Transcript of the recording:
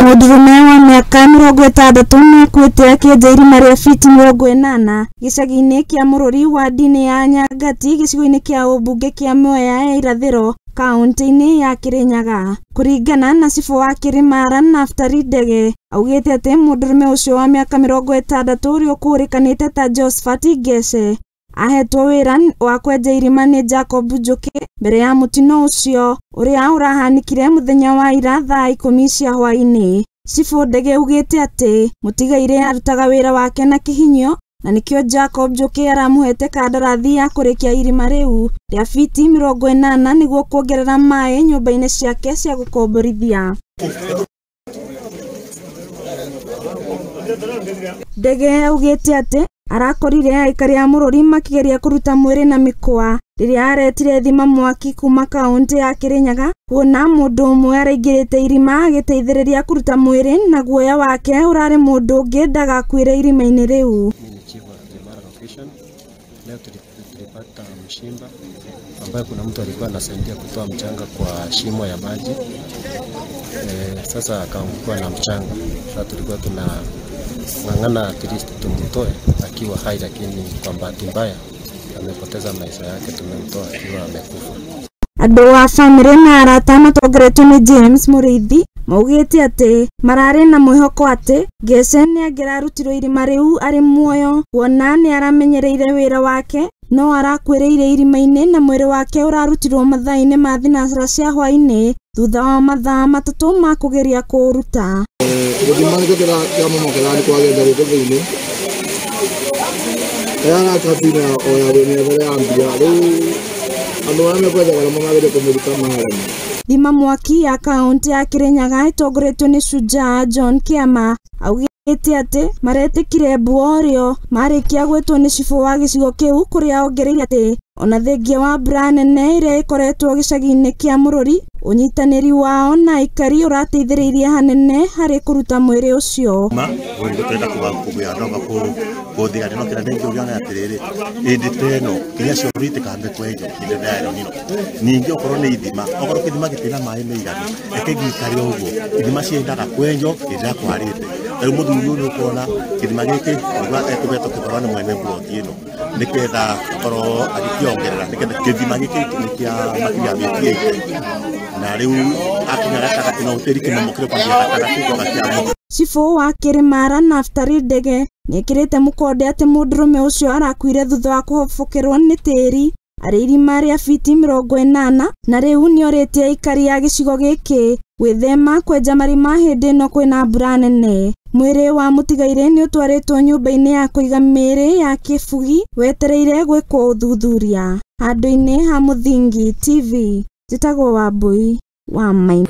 Mũndũrũme wa mĩaka 60 nĩakuĩte akĩenja irima rĩa fiti 80 gĩcagi-inĩ kĩa mũrũri wa ndini ya Nyangati gĩcigo-inĩ kĩa ũmbunge kĩa Mwea ya irathĩro kaunti-inĩ ya Kirinyaga. Kũringana na cibũ wa Kirimara Naftali Ndege, augĩte atĩ mũndũrũme ũcio wa mĩaka 60 ũrĩa ũkũrĩkanĩte ta Josephat Ngece ahetwo wĩra wa kwenja irima nĩ Jacob Njuki mbere ya mũtino ũcio ũrĩa ũrahanĩkire mũthenya wa ira thaa 10 cia hwaĩ-inĩ. Cibũ Ndege augĩte atĩ mũtigaire arutaga wĩra wake na kĩhinyo na nĩkĩo Jacob Njuki aramũhete kandarathi ya kũrĩkia irima rĩu rĩa fiti 80 nĩguo kuongerera maĩ nyũmba-inĩ ciake cia gũkomborithia. Ndege augĩte atĩ arakorire aikari a mũrũri makĩgeria kũruta mwĩrĩ na mĩkwa rĩrĩa aretire thima mwaki kuma kaunti ya Kirinyaga, kuona mũndũ ũmwe araingĩrĩte irima agĩteithĩrĩria kũruta mwĩrĩ na guoya wake ũrarĩ mũndũ ũngĩ ndagakuĩre irima-inĩ rĩu. Leo tulipata mshimba ambaye kuna mtu alikuwa anasaidia kutoa mchanga kwa shimo ya maji. Sasa akaanguka na mchanga. Sasa tulikuwa tunang'ang'ana at least tumtoe akiwa hai, lakini kwa bahati mbaya amepoteza maisha yake, tumemtoa akiwa amekufa. Andũ a bamĩrĩ na arata matongoretio nĩ James Mũrĩithi maugĩte atĩ mararĩ na mwĩhoko atĩ Ngece nĩangĩrarutirwo irima rĩu arĩ muoyo, kuona nĩ aramenyereire wĩra wake no arakuĩrĩire irima-inĩ na mwĩrĩ wake ũrarutirwo mathaa-inĩ ma thinacara cia hwaĩ-inĩ thutha wa mathaa 3 ma kũgeria kũruta. Thima mwaki ya kaunti ya Kirinyaga itongoretio nĩ Shujaa John Kiama augĩte atĩ maretĩkire mbuorio marĩkia gwĩtwo nĩ cibũ wa gĩcigo kĩu, kũrĩa ongereire atĩ ona thengia wa mbura nene ĩrĩa ĩkoretwo gĩcagi-inĩ kĩa mũrũri, ũnyitanĩri wao na aikari ũrateithĩrĩirie hanene harĩ kũruta mwĩrĩ ũcio. Cibũ wa Kirimara Naftali Ndege nĩekĩrĩte mũkonde atĩ mũndũrũme ũcio arakuire thutha wa kũhobokerwo nĩ tĩri arĩ irima rĩa fiti 80 na rĩu nĩorĩtie aikari a gĩcigo gĩkĩ gwĩthema kwenja marima hĩndĩ ĩno kwĩna mbura nene. Mwĩrĩ wa mũtigaire nĩ ũtwarĩtwo nyũmba-inĩ ya kũiga mĩĩrĩ ya Kĩbugi wetereire gwĩkwo ũthuthuria. Handũ-inĩ ha Mũthingi TV, njĩtagwo Wambui wa Maina.